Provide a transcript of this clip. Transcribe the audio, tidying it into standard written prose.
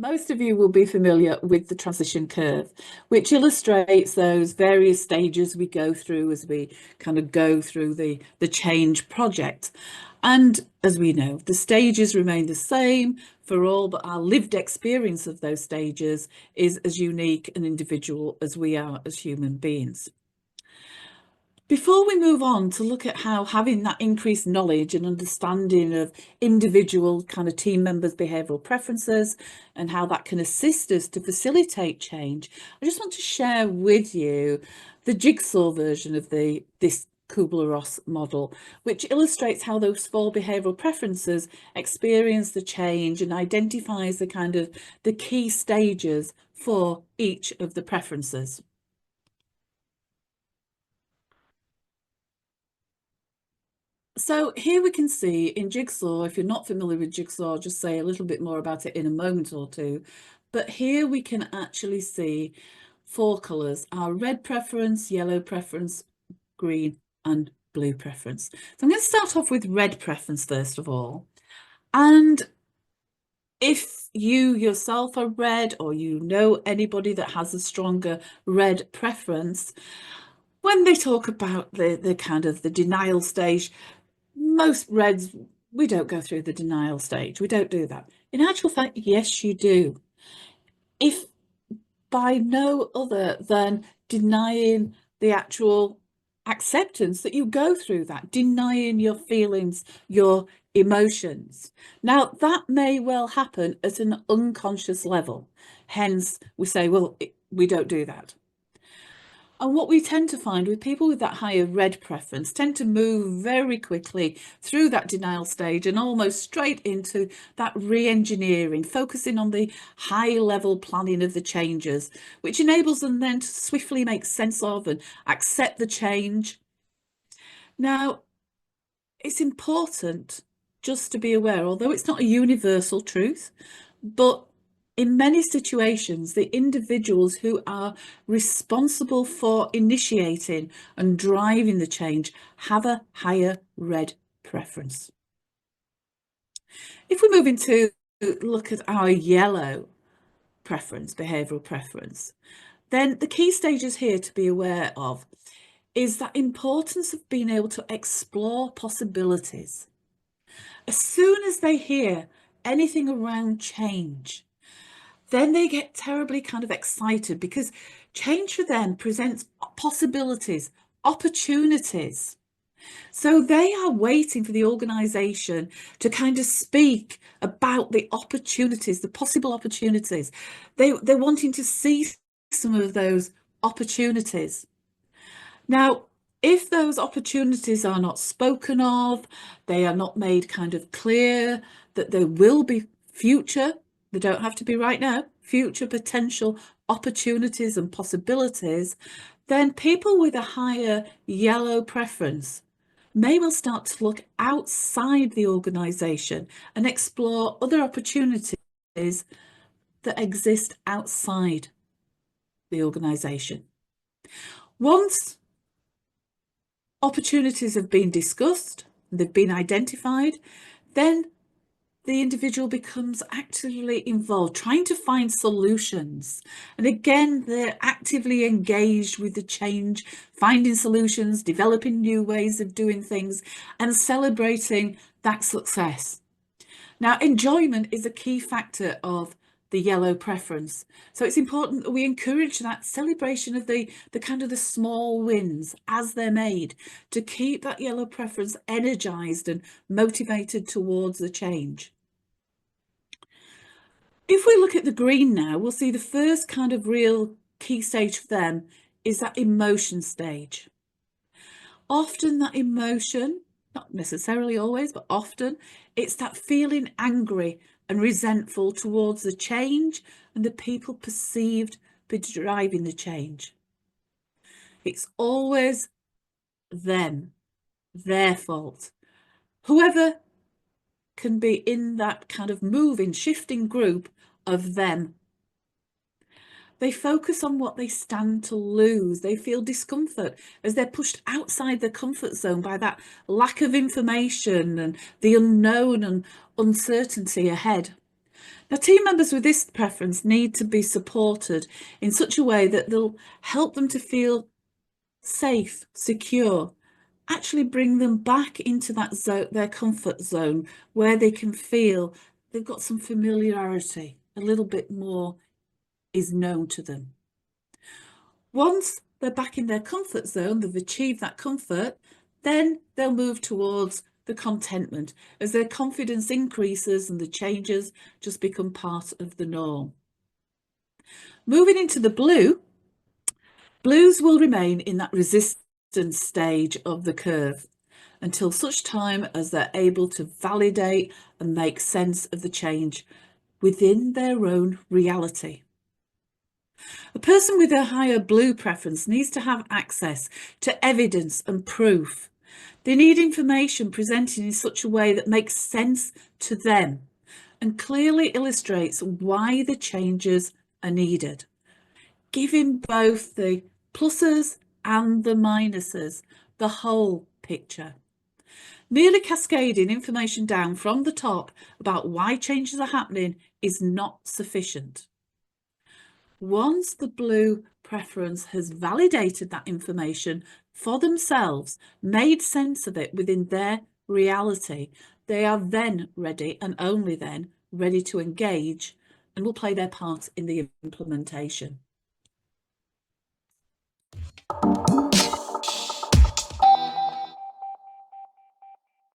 Most of you will be familiar with the transition curve, which illustrates those various stages we go through as we kind of go through the change project. And as we know, the stages remain the same for all, but our lived experience of those stages is as unique and individual as we are as human beings. Before we move on to look at how having that increased knowledge and understanding of individual kind of team members' behavioural preferences and how that can assist us to facilitate change, I just want to share with you the jigsaw version of this Kubler-Ross model, which illustrates how those four behavioural preferences experience the change and identifies the kind of the key stages for each of the preferences. So here we can see in Jigsaw, if you're not familiar with Jigsaw, I'll just say a little bit more about it in a moment or two. But here we can actually see four colours: our red preference, yellow preference, green and blue preference. So I'm going to start off with red preference first of all. And if you yourself are red, or you know anybody that has a stronger red preference, when they talk about the kind of the denial stage, most reds, we don't go through the denial stage. We don't do that. In actual fact, yes, you do. If by no other than denying the actual acceptance that you go through that, denying your feelings, your emotions. Now, that may well happen at an unconscious level. Hence, we say, well, we don't do that. And what we tend to find with people with that higher red preference tend to move very quickly through that denial stage and almost straight into that re-engineering, focusing on the high level planning of the changes, which enables them then to swiftly make sense of and accept the change. Now, it's important just to be aware, although it's not a universal truth, but in many situations, the individuals who are responsible for initiating and driving the change have a higher red preference. If we move into look at our yellow preference, behavioural preference, then the key stages here to be aware of is that importance of being able to explore possibilities. As soon as they hear anything around change, then they get terribly kind of excited because change for them presents possibilities, opportunities. So they are waiting for the organisation to kind of speak about the opportunities, the possible opportunities. They're wanting to see some of those opportunities. Now, if those opportunities are not spoken of, they are not made kind of clear that there will be future, they don't have to be right now, future potential opportunities and possibilities, then people with a higher yellow preference may well start to look outside the organisation and explore other opportunities that exist outside the organisation. Once opportunities have been discussed, they've been identified, then the individual becomes actively involved, trying to find solutions. And again, they're actively engaged with the change, finding solutions, developing new ways of doing things, and celebrating that success. Now, enjoyment is a key factor of the yellow preference. So it's important that we encourage that celebration of the kind of the small wins as they're made to keep that yellow preference energized and motivated towards the change. If we look at the green now, we'll see the first kind of real key stage for them is that emotion stage. Often that emotion, not necessarily always, but often, it's that feeling angry and resentful towards the change and the people perceived be driving the change. It's always them, their fault. Whoever can be in that kind of moving, shifting group of them. They focus on what they stand to lose. They feel discomfort as they're pushed outside their comfort zone by that lack of information and the unknown and uncertainty ahead. Now, team members with this preference need to be supported in such a way that they'll help them to feel safe, secure, actually bring them back into that zone, their comfort zone, where they can feel they've got some familiarity, a little bit more is known to them. Once they're back in their comfort zone, they've achieved that comfort, then they'll move towards the contentment as their confidence increases and the changes just become part of the norm. Moving into the blues will remain in that resistance stage of the curve until such time as they're able to validate and make sense of the change within their own reality. A person with a higher blue preference needs to have access to evidence and proof. They need information presented in such a way that makes sense to them and clearly illustrates why the changes are needed, giving both the pluses and the minuses, the whole picture. Merely cascading information down from the top about why changes are happening is not sufficient. Once the blue preference has validated that information for themselves, made sense of it within their reality, they are then ready, and only then ready, to engage and will play their part in the implementation.